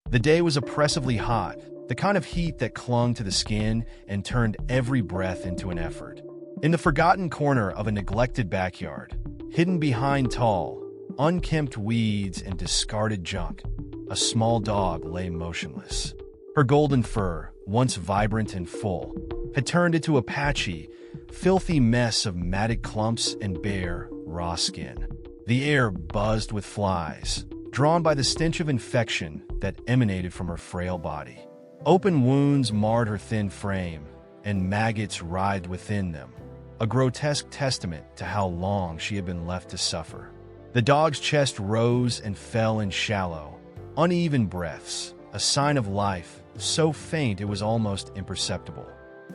The day was oppressively hot, the kind of heat that clung to the skin and turned every breath into an effort. In the forgotten corner of a neglected backyard, hidden behind tall, unkempt weeds and discarded junk, a small dog lay motionless. Her golden fur, once vibrant and full, had turned into a patchy, filthy mess of matted clumps and bare, raw skin. The air buzzed with flies, drawn by the stench of infection that emanated from her frail body. Open wounds marred her thin frame, and maggots writhed within them, a grotesque testament to how long she had been left to suffer. The dog's chest rose and fell in shallow, uneven breaths, a sign of life so faint it was almost imperceptible.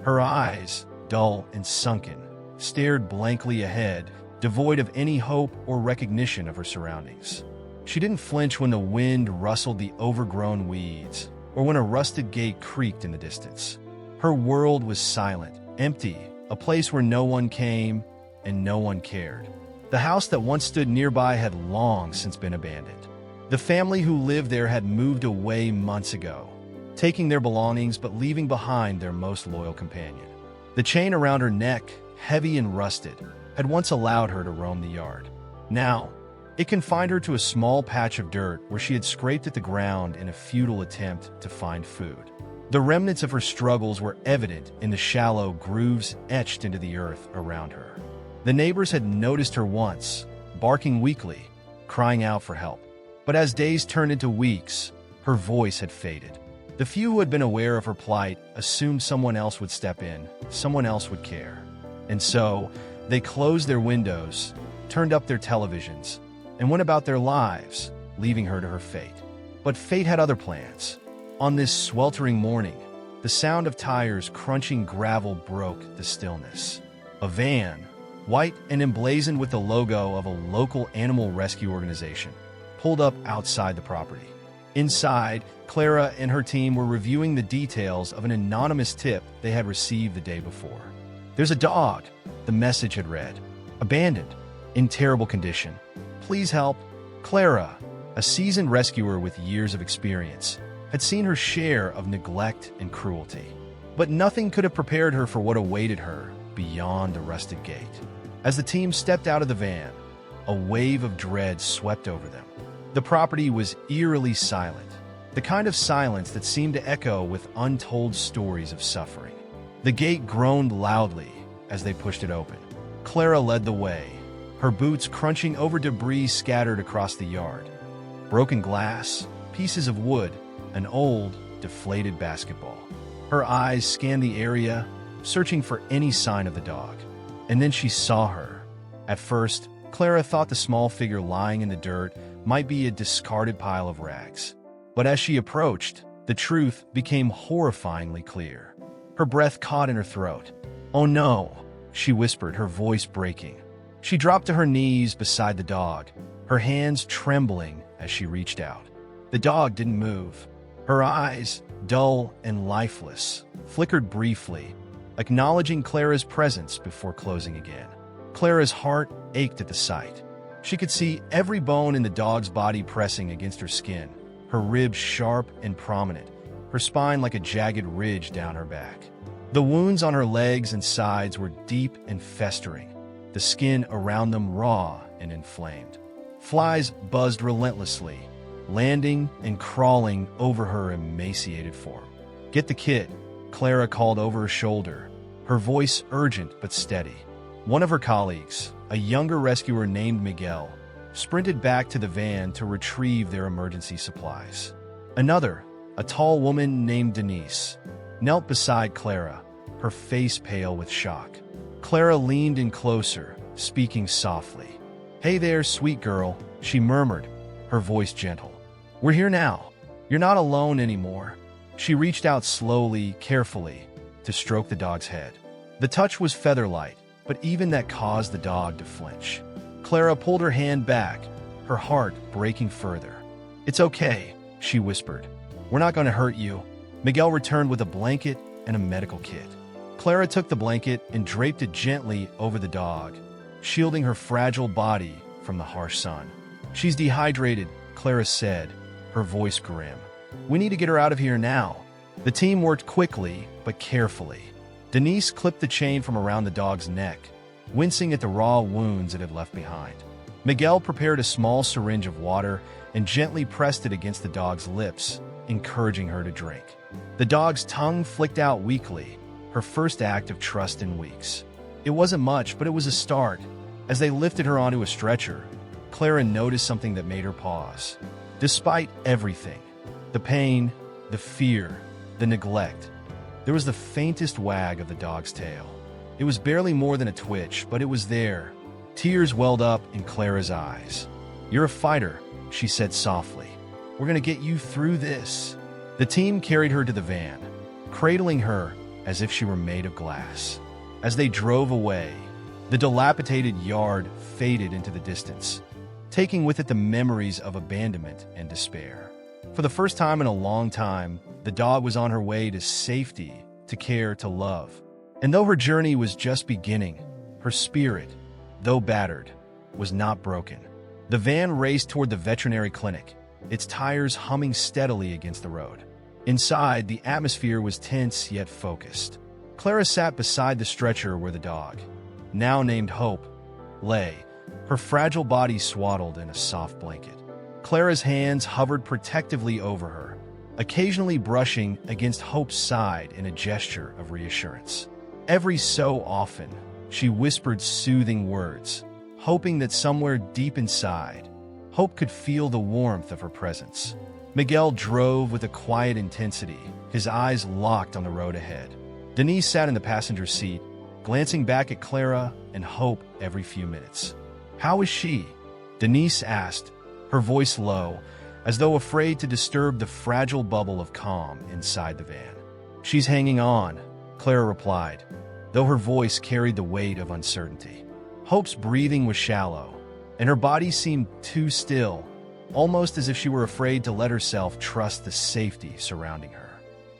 Her eyes, dull and sunken, stared blankly ahead, devoid of any hope or recognition of her surroundings. She didn't flinch when the wind rustled the overgrown weeds, or when a rusted gate creaked in the distance. Her world was silent, empty, a place where no one came and no one cared. The house that once stood nearby had long since been abandoned. The family who lived there had moved away months ago, taking their belongings but leaving behind their most loyal companion. The chain around her neck, heavy and rusted, had once allowed her to roam the yard. Now, it confined her to a small patch of dirt where she had scraped at the ground in a futile attempt to find food. The remnants of her struggles were evident in the shallow grooves etched into the earth around her. The neighbors had noticed her once, barking weakly, crying out for help. But as days turned into weeks, her voice had faded. The few who had been aware of her plight assumed someone else would step in, someone else would care. And so, they closed their windows, turned up their televisions, and went about their lives, leaving her to her fate. But fate had other plans. On this sweltering morning, the sound of tires crunching gravel broke the stillness. A van, white and emblazoned with the logo of a local animal rescue organization, pulled up outside the property. Inside, Clara and her team were reviewing the details of an anonymous tip they had received the day before. "There's a dog," the message had read. "Abandoned, in terrible condition. Please help." Clara, a seasoned rescuer with years of experience, had seen her share of neglect and cruelty. But nothing could have prepared her for what awaited her beyond the rusted gate. As the team stepped out of the van, a wave of dread swept over them. The property was eerily silent, the kind of silence that seemed to echo with untold stories of suffering. The gate groaned loudly as they pushed it open. Clara led the way, her boots crunching over debris scattered across the yard. Broken glass, pieces of wood, an old, deflated basketball. Her eyes scanned the area, searching for any sign of the dog. And then she saw her. At first, Clara thought the small figure lying in the dirt might be a discarded pile of rags. But as she approached, the truth became horrifyingly clear. Her breath caught in her throat. "Oh no," she whispered, her voice breaking. She dropped to her knees beside the dog, her hands trembling as she reached out. The dog didn't move. Her eyes, dull and lifeless, flickered briefly, acknowledging Clara's presence before closing again. Clara's heart ached at the sight. She could see every bone in the dog's body pressing against her skin, her ribs sharp and prominent, her spine like a jagged ridge down her back. The wounds on her legs and sides were deep and festering, the skin around them raw and inflamed. Flies buzzed relentlessly, landing and crawling over her emaciated form. "Get the kit," Clara called over her shoulder, her voice urgent but steady. One of her colleagues, a younger rescuer named Miguel, sprinted back to the van to retrieve their emergency supplies. Another, a tall woman named Denise, knelt beside Clara, her face pale with shock. Clara leaned in closer, speaking softly. "Hey there, sweet girl," she murmured, her voice gentle. "We're here now. You're not alone anymore." She reached out slowly, carefully, to stroke the dog's head. The touch was feather-light, but even that caused the dog to flinch. Clara pulled her hand back, her heart breaking further. "It's okay," she whispered. "We're not going to hurt you." Miguel returned with a blanket and a medical kit. Clara took the blanket and draped it gently over the dog, shielding her fragile body from the harsh sun. "She's dehydrated," Clara said, her voice grim. We need to get her out of here now. The team worked quickly, but carefully. Denise clipped the chain from around the dog's neck, wincing at the raw wounds it had left behind. Miguel prepared a small syringe of water and gently pressed it against the dog's lips, encouraging her to drink. The dog's tongue flicked out weakly, her first act of trust in weeks. It wasn't much, but it was a start. As they lifted her onto a stretcher, Clara noticed something that made her pause. Despite everything, the pain, the fear, the neglect, there was the faintest wag of the dog's tail. It was barely more than a twitch, but it was there. Tears welled up in Clara's eyes. "You're a fighter," she said softly. "We're going to get you through this." The team carried her to the van, cradling her as if she were made of glass. As they drove away, the dilapidated yard faded into the distance, taking with it the memories of abandonment and despair. For the first time in a long time, the dog was on her way to safety, to care, to love. And though her journey was just beginning, her spirit, though battered, was not broken. The van raced toward the veterinary clinic, its tires humming steadily against the road. Inside, the atmosphere was tense yet focused. Clara sat beside the stretcher where the dog, now named Hope, lay, her fragile body swaddled in a soft blanket. Clara's hands hovered protectively over her, occasionally brushing against Hope's side in a gesture of reassurance. Every so often, she whispered soothing words, hoping that somewhere deep inside, Hope could feel the warmth of her presence. Miguel drove with a quiet intensity, his eyes locked on the road ahead. Denise sat in the passenger seat, glancing back at Clara and Hope every few minutes. "How is she?" Denise asked, her voice low, as though afraid to disturb the fragile bubble of calm inside the van. "She's hanging on," Clara replied, though her voice carried the weight of uncertainty. Hope's breathing was shallow, and her body seemed too still, almost as if she were afraid to let herself trust the safety surrounding her.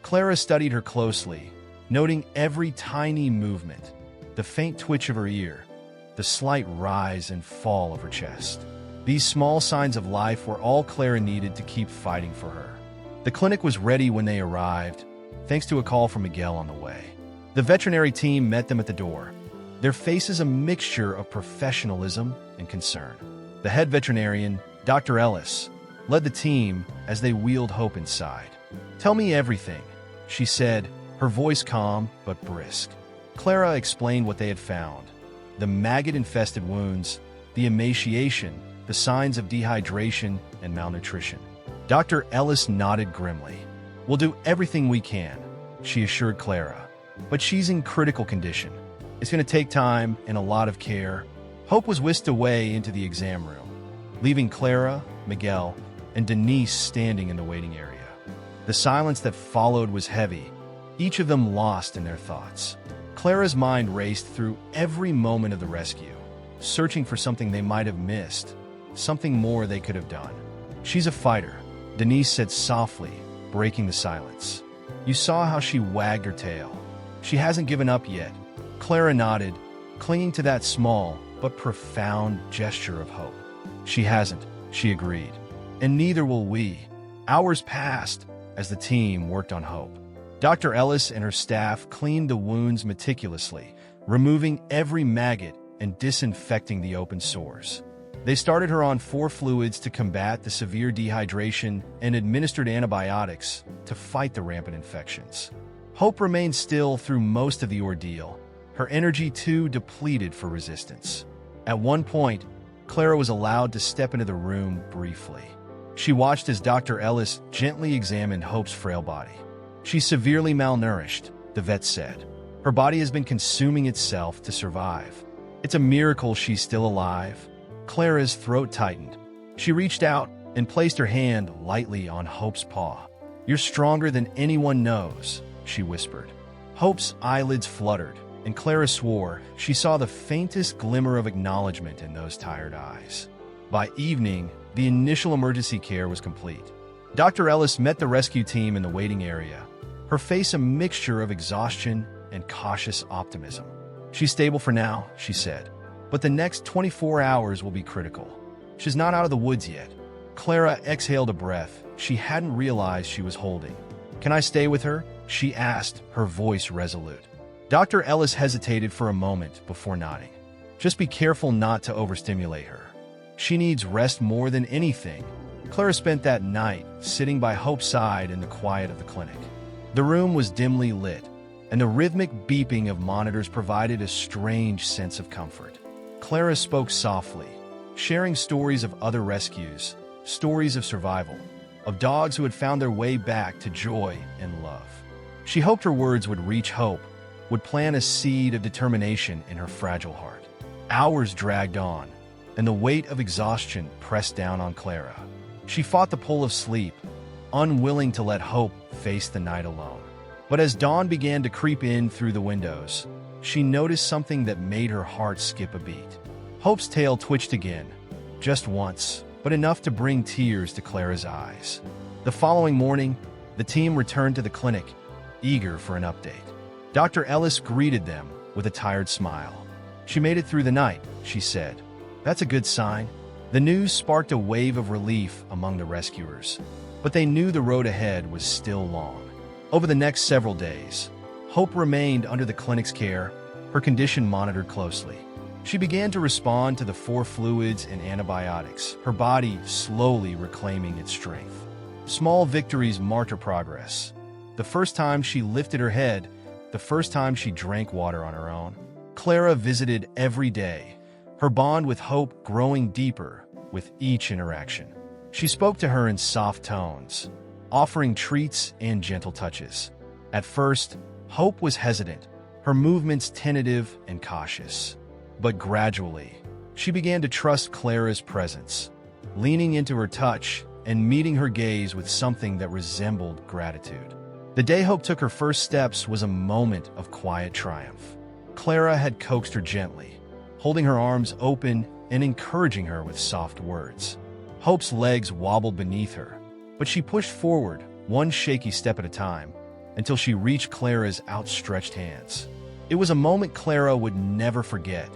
Clara studied her closely, noting every tiny movement, the faint twitch of her ear, the slight rise and fall of her chest. These small signs of life were all Clara needed to keep fighting for her. The clinic was ready when they arrived, thanks to a call from Miguel on the way. The veterinary team met them at the door, their faces a mixture of professionalism and concern. The head veterinarian, Dr. Ellis, led the team as they wheeled Hope inside. "Tell me everything," she said, her voice calm but brisk. Clara explained what they had found: the maggot-infested wounds, the emaciation, the signs of dehydration and malnutrition. Dr. Ellis nodded grimly. "We'll do everything we can," she assured Clara. "But she's in critical condition. It's going to take time and a lot of care." Hope was whisked away into the exam room, leaving Clara, Miguel, and Denise standing in the waiting area. The silence that followed was heavy, each of them lost in their thoughts. Clara's mind raced through every moment of the rescue, searching for something they might have missed, something more they could have done. "She's a fighter," Denise said softly, breaking the silence. "You saw how she wagged her tail. She hasn't given up yet." Clara nodded, clinging to that small but profound gesture of hope. "She hasn't," she agreed. "And neither will we." Hours passed as the team worked on Hope. Dr. Ellis and her staff cleaned the wounds meticulously, removing every maggot and disinfecting the open sores. They started her on 4 fluids to combat the severe dehydration and administered antibiotics to fight the rampant infections. Hope remained still through most of the ordeal, her energy too depleted for resistance. At one point, Clara was allowed to step into the room briefly. She watched as Dr. Ellis gently examined Hope's frail body. "She's severely malnourished," the vet said. "Her body has been consuming itself to survive. It's a miracle she's still alive." Clara's throat tightened. She reached out and placed her hand lightly on Hope's paw. "You're stronger than anyone knows," she whispered. Hope's eyelids fluttered, and Clara swore she saw the faintest glimmer of acknowledgement in those tired eyes. By evening, the initial emergency care was complete. Dr. Ellis met the rescue team in the waiting area, her face a mixture of exhaustion and cautious optimism. "She's stable for now," she said, "but the next 24 hours will be critical. She's not out of the woods yet." Clara exhaled a breath she hadn't realized she was holding. "Can I stay with her?" she asked, her voice resolute. Dr. Ellis hesitated for a moment before nodding. "Just be careful not to overstimulate her. She needs rest more than anything." Clara spent that night sitting by Hope's side in the quiet of the clinic. The room was dimly lit, and the rhythmic beeping of monitors provided a strange sense of comfort. Clara spoke softly, sharing stories of other rescues, stories of survival, of dogs who had found their way back to joy and love. She hoped her words would reach Hope, would plant a seed of determination in her fragile heart. Hours dragged on, and the weight of exhaustion pressed down on Clara. She fought the pull of sleep, unwilling to let Hope face the night alone. But as dawn began to creep in through the windows, she noticed something that made her heart skip a beat. Hope's tail twitched again, just once, but enough to bring tears to Clara's eyes. The following morning, the team returned to the clinic, eager for an update. Dr. Ellis greeted them with a tired smile. "She made it through the night," she said. "That's a good sign." The news sparked a wave of relief among the rescuers, but they knew the road ahead was still long. Over the next several days, Hope remained under the clinic's care, her condition monitored closely. She began to respond to the 4 fluids and antibiotics, her body slowly reclaiming its strength. Small victories marked her progress. The first time she lifted her head, the first time she drank water on her own. Clara visited every day, her bond with Hope growing deeper with each interaction. She spoke to her in soft tones, offering treats and gentle touches. At first, Hope was hesitant, her movements tentative and cautious. But gradually, she began to trust Clara's presence, leaning into her touch and meeting her gaze with something that resembled gratitude. The day Hope took her first steps was a moment of quiet triumph. Clara had coaxed her gently, holding her arms open and encouraging her with soft words. Hope's legs wobbled beneath her, but she pushed forward, one shaky step at a time, until she reached Clara's outstretched hands. It was a moment Clara would never forget,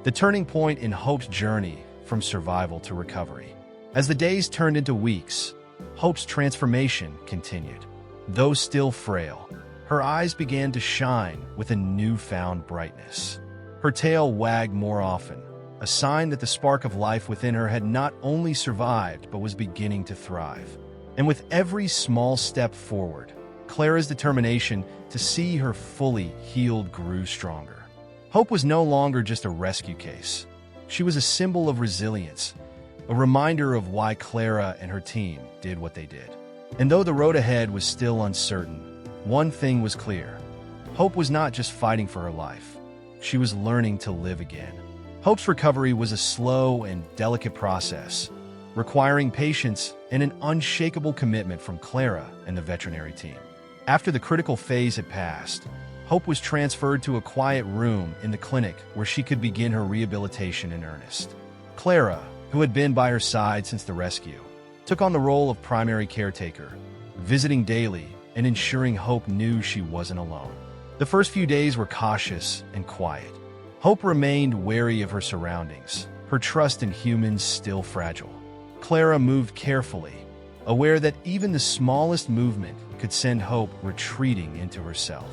the turning point in Hope's journey from survival to recovery. As the days turned into weeks, Hope's transformation continued. Though still frail, her eyes began to shine with a newfound brightness. Her tail wagged more often, a sign that the spark of life within her had not only survived but was beginning to thrive. And with every small step forward, Clara's determination to see her fully healed grew stronger. Hope was no longer just a rescue case. She was a symbol of resilience, a reminder of why Clara and her team did what they did. And though the road ahead was still uncertain, one thing was clear. Hope was not just fighting for her life. She was learning to live again. Hope's recovery was a slow and delicate process, requiring patience and an unshakable commitment from Clara and the veterinary team. After the critical phase had passed, Hope was transferred to a quiet room in the clinic where she could begin her rehabilitation in earnest. Clara, who had been by her side since the rescue, took on the role of primary caretaker, visiting daily and ensuring Hope knew she wasn't alone. The first few days were cautious and quiet. Hope remained wary of her surroundings, her trust in humans still fragile. Clara moved carefully, aware that even the smallest movement could send Hope retreating into herself.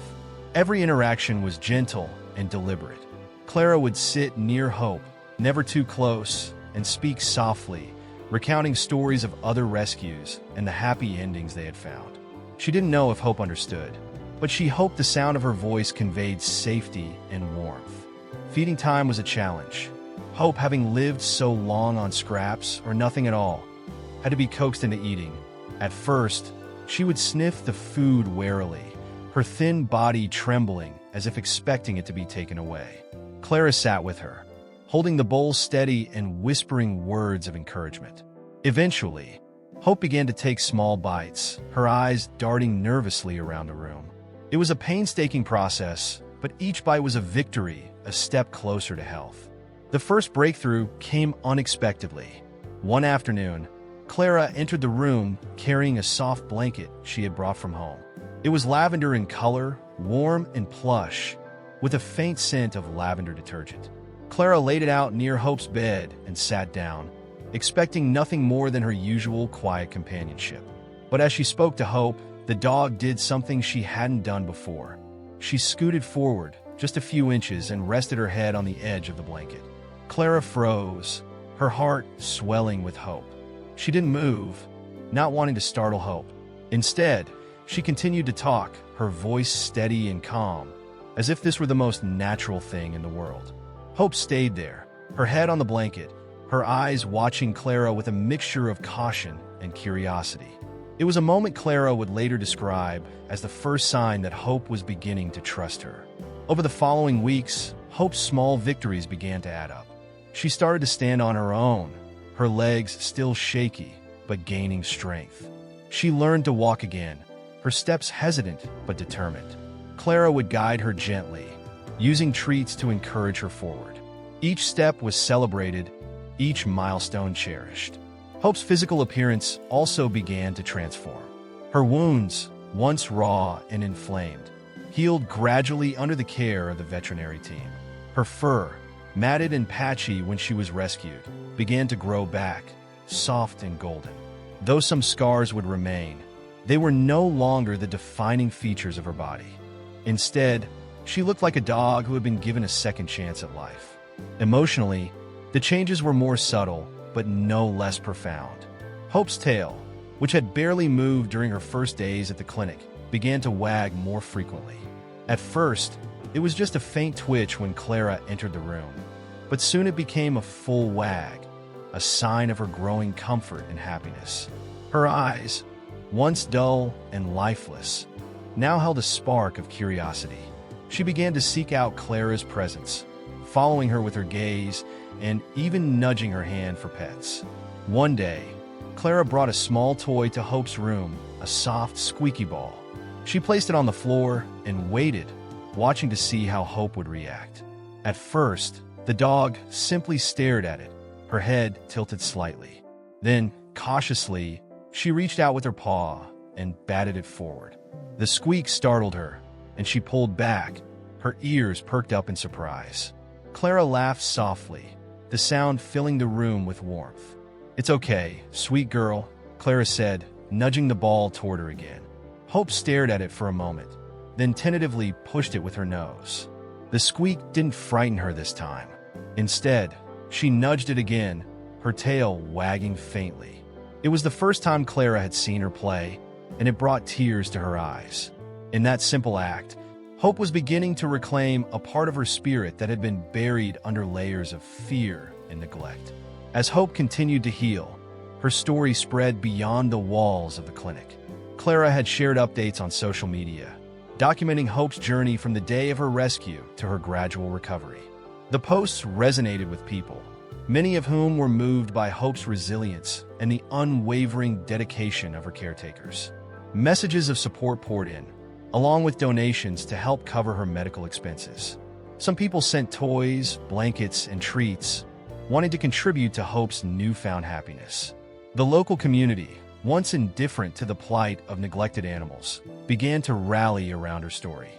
Every interaction was gentle and deliberate. Clara would sit near Hope, never too close, and speak softly, recounting stories of other rescues and the happy endings they had found. She didn't know if Hope understood, but she hoped the sound of her voice conveyed safety and warmth. Feeding time was a challenge. Hope, having lived so long on scraps or nothing at all, had to be coaxed into eating. At first, she would sniff the food warily, her thin body trembling as if expecting it to be taken away. Clara sat with her, holding the bowl steady and whispering words of encouragement. Eventually, Hope began to take small bites, her eyes darting nervously around the room. It was a painstaking process, but each bite was a victory, a step closer to health. The first breakthrough came unexpectedly. One afternoon, Clara entered the room carrying a soft blanket she had brought from home. It was lavender in color, warm and plush, with a faint scent of lavender detergent. Clara laid it out near Hope's bed and sat down, expecting nothing more than her usual quiet companionship. But as she spoke to Hope, the dog did something she hadn't done before. She scooted forward just a few inches and rested her head on the edge of the blanket. Clara froze, her heart swelling with hope. She didn't move, not wanting to startle Hope. Instead, she continued to talk, her voice steady and calm, as if this were the most natural thing in the world. Hope stayed there, her head on the blanket, her eyes watching Clara with a mixture of caution and curiosity. It was a moment Clara would later describe as the first sign that Hope was beginning to trust her. Over the following weeks, Hope's small victories began to add up. She started to stand on her own, her legs still shaky, but gaining strength. She learned to walk again, her steps hesitant but determined. Clara would guide her gently, using treats to encourage her forward. Each step was celebrated, each milestone cherished. Hope's physical appearance also began to transform. Her wounds, once raw and inflamed, healed gradually under the care of the veterinary team. Her fur, matted and patchy when she was rescued, began to grow back, soft and golden. Though some scars would remain, they were no longer the defining features of her body. Instead, she looked like a dog who had been given a second chance at life. Emotionally, the changes were more subtle, but no less profound. Hope's tail, which had barely moved during her first days at the clinic, began to wag more frequently. At first, it was just a faint twitch when Clara entered the room, but soon it became a full wag, a sign of her growing comfort and happiness. Her eyes, once dull and lifeless, now held a spark of curiosity. She began to seek out Clara's presence, following her with her gaze and even nudging her hand for pets. One day, Clara brought a small toy to Hope's room, a soft, squeaky ball. She placed it on the floor and waited, watching to see how Hope would react. At first, the dog simply stared at it, her head tilted slightly. Then, cautiously, she reached out with her paw and batted it forward. The squeak startled her, and she pulled back, her ears perked up in surprise. Clara laughed softly, the sound filling the room with warmth. "It's okay, sweet girl," Clara said, nudging the ball toward her again. Hope stared at it for a moment, then tentatively pushed it with her nose. The squeak didn't frighten her this time. Instead, she nudged it again, her tail wagging faintly. It was the first time Clara had seen her play, and it brought tears to her eyes. In that simple act, Hope was beginning to reclaim a part of her spirit that had been buried under layers of fear and neglect. As Hope continued to heal, her story spread beyond the walls of the clinic. Clara had shared updates on social media, documenting Hope's journey from the day of her rescue to her gradual recovery. The posts resonated with people, many of whom were moved by Hope's resilience and the unwavering dedication of her caretakers. Messages of support poured in, along with donations to help cover her medical expenses. Some people sent toys, blankets, and treats, wanting to contribute to Hope's newfound happiness. The local community, once indifferent to the plight of neglected animals, began to rally around her story.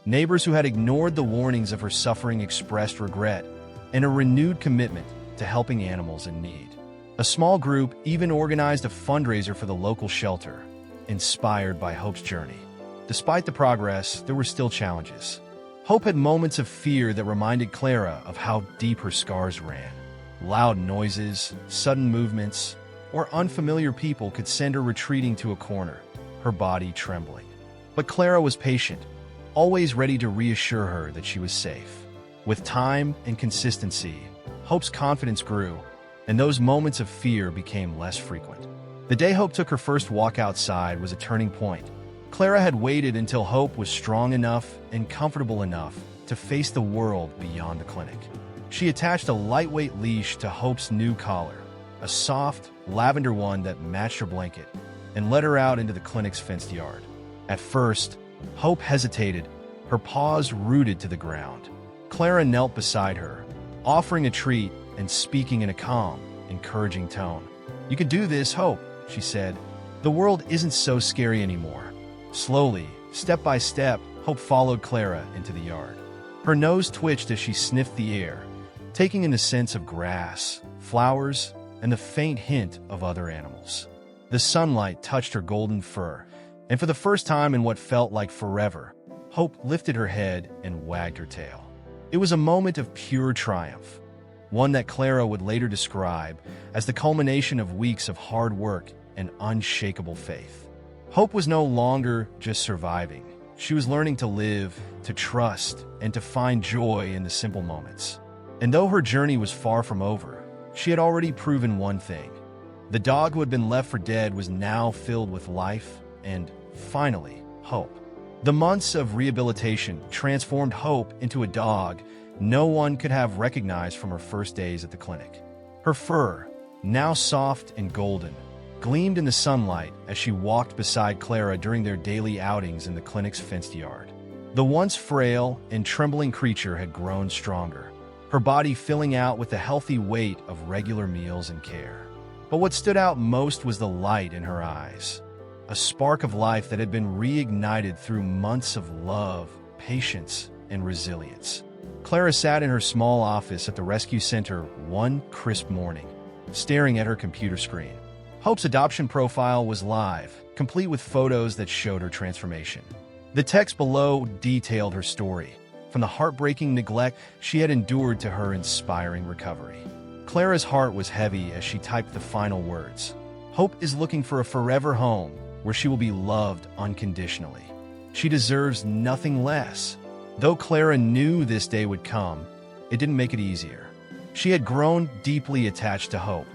Neighbors who had ignored the warnings of her suffering expressed regret and a renewed commitment to helping animals in need. A small group even organized a fundraiser for the local shelter, inspired by Hope's journey. Despite the progress, there were still challenges. Hope had moments of fear that reminded Clara of how deep her scars ran. Loud noises, sudden movements, or unfamiliar people could send her retreating to a corner, her body trembling. But Clara was patient, always ready to reassure her that she was safe. With time and consistency, Hope's confidence grew, and those moments of fear became less frequent. The day Hope took her first walk outside was a turning point. Clara had waited until Hope was strong enough and comfortable enough to face the world beyond the clinic. She attached a lightweight leash to Hope's new collar, a soft, lavender one that matched her blanket, and led her out into the clinic's fenced yard. At first, Hope hesitated, her paws rooted to the ground. Clara knelt beside her, offering a treat and speaking in a calm, encouraging tone. "You can do this, Hope," she said. "The world isn't so scary anymore." Slowly, step by step, Hope followed Clara into the yard. Her nose twitched as she sniffed the air, taking in the scents of grass, flowers, and the faint hint of other animals. The sunlight touched her golden fur, and for the first time in what felt like forever, Hope lifted her head and wagged her tail. It was a moment of pure triumph, one that Clara would later describe as the culmination of weeks of hard work and unshakable faith. Hope was no longer just surviving. She was learning to live, to trust, and to find joy in the simple moments. And though her journey was far from over, she had already proven one thing. The dog who had been left for dead was now filled with life and, finally, hope. The months of rehabilitation transformed Hope into a dog no one could have recognized from her first days at the clinic. Her fur, now soft and golden, gleamed in the sunlight as she walked beside Clara during their daily outings in the clinic's fenced yard. The once frail and trembling creature had grown stronger, her body filling out with the healthy weight of regular meals and care. But what stood out most was the light in her eyes, a spark of life that had been reignited through months of love, patience, and resilience. Clara sat in her small office at the rescue center one crisp morning, staring at her computer screen. Hope's adoption profile was live, complete with photos that showed her transformation. The text below detailed her story, from the heartbreaking neglect she had endured to her inspiring recovery. Clara's heart was heavy as she typed the final words. Hope is looking for a forever home where she will be loved unconditionally. She deserves nothing less. Though Clara knew this day would come, it didn't make it easier. She had grown deeply attached to Hope,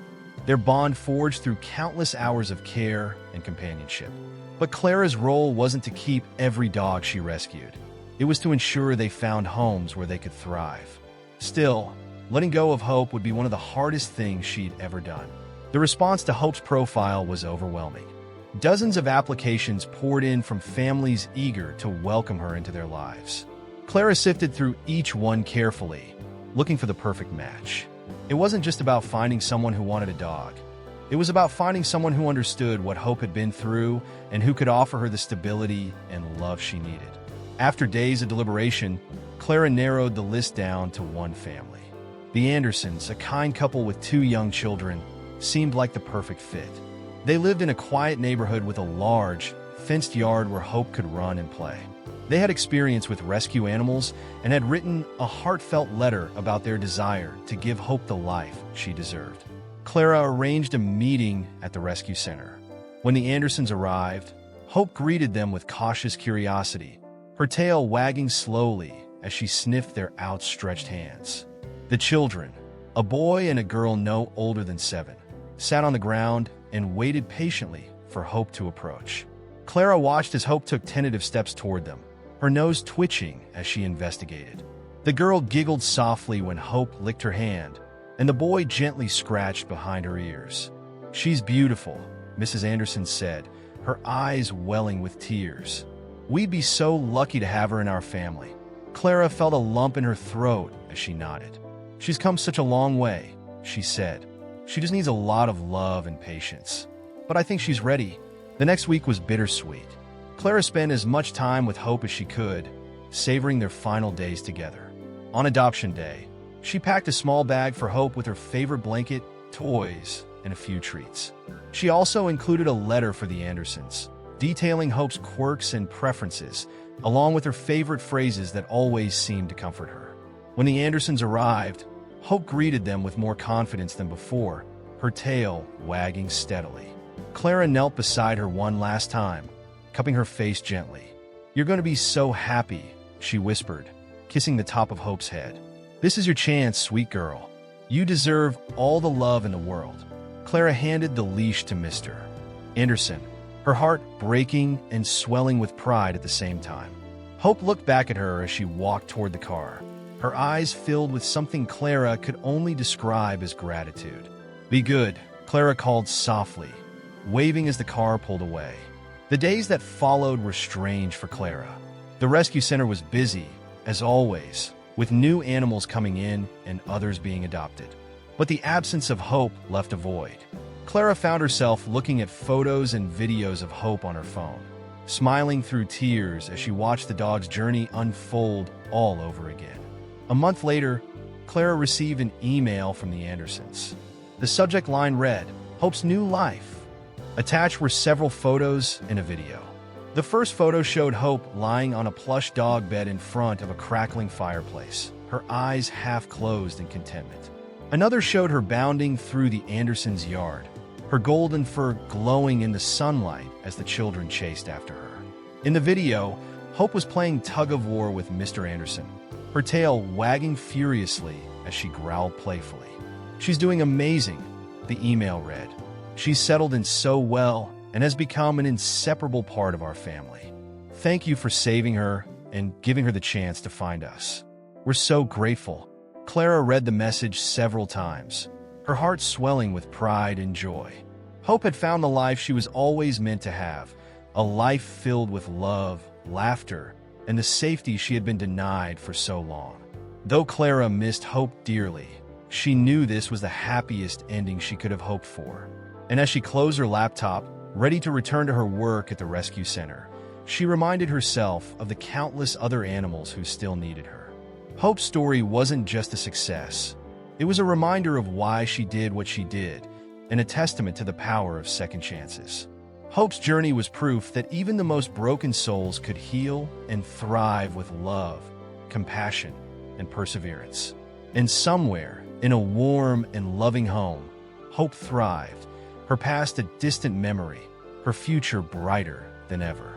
their bond forged through countless hours of care and companionship. But Clara's role wasn't to keep every dog she rescued. It was to ensure they found homes where they could thrive. Still, letting go of Hope would be one of the hardest things she'd ever done. The response to Hope's profile was overwhelming. Dozens of applications poured in from families eager to welcome her into their lives. Clara sifted through each one carefully, looking for the perfect match. It wasn't just about finding someone who wanted a dog. It was about finding someone who understood what Hope had been through and who could offer her the stability and love she needed. After days of deliberation, Clara narrowed the list down to one family. The Andersons, a kind couple with 2 young children, seemed like the perfect fit. They lived in a quiet neighborhood with a large, fenced yard where Hope could run and play. They had experience with rescue animals and had written a heartfelt letter about their desire to give Hope the life she deserved. Clara arranged a meeting at the rescue center. When the Andersons arrived, Hope greeted them with cautious curiosity, her tail wagging slowly as she sniffed their outstretched hands. The children, a boy and a girl no older than 7, sat on the ground and waited patiently for Hope to approach. Clara watched as Hope took tentative steps toward them, her nose twitching as she investigated. The girl giggled softly when Hope licked her hand, and the boy gently scratched behind her ears. "She's beautiful," Mrs. Anderson said, her eyes welling with tears. "We'd be so lucky to have her in our family." Clara felt a lump in her throat as she nodded. "She's come such a long way," she said. "She just needs a lot of love and patience. But I think she's ready." The next week was bittersweet. Clara spent as much time with Hope as she could, savoring their final days together. On adoption day, she packed a small bag for Hope with her favorite blanket, toys, and a few treats. She also included a letter for the Andersons, detailing Hope's quirks and preferences, along with her favorite phrases that always seemed to comfort her. When the Andersons arrived, Hope greeted them with more confidence than before, her tail wagging steadily. Clara knelt beside her one last time, cupping her face gently. "You're going to be so happy," she whispered, kissing the top of Hope's head. "This is your chance, sweet girl. You deserve all the love in the world." Clara handed the leash to Mr. Anderson, her heart breaking and swelling with pride at the same time. Hope looked back at her as she walked toward the car, her eyes filled with something Clara could only describe as gratitude. "Be good," Clara called softly, waving as the car pulled away. The days that followed were strange for Clara. The rescue center was busy, as always, with new animals coming in and others being adopted. But the absence of Hope left a void. Clara found herself looking at photos and videos of Hope on her phone, smiling through tears as she watched the dog's journey unfold all over again. A month later, Clara received an email from the Andersons. The subject line read, "Hope's New Life." Attached were several photos and a video. The first photo showed Hope lying on a plush dog bed in front of a crackling fireplace, her eyes half closed in contentment. Another showed her bounding through the Andersons' yard, her golden fur glowing in the sunlight as the children chased after her. In the video, Hope was playing tug-of-war with Mr. Anderson, her tail wagging furiously as she growled playfully. "She's doing amazing," the email read. "She's settled in so well and has become an inseparable part of our family. Thank you for saving her and giving her the chance to find us. We're so grateful." Clara read the message several times, her heart swelling with pride and joy. Hope had found the life she was always meant to have, a life filled with love, laughter, and the safety she had been denied for so long. Though Clara missed Hope dearly, she knew this was the happiest ending she could have hoped for. And as she closed her laptop, ready to return to her work at the rescue center, she reminded herself of the countless other animals who still needed her. Hope's story wasn't just a success. It was a reminder of why she did what she did, and a testament to the power of second chances. Hope's journey was proof that even the most broken souls could heal and thrive with love, compassion, and perseverance. And somewhere, in a warm and loving home, Hope thrived, her past a distant memory, her future brighter than ever.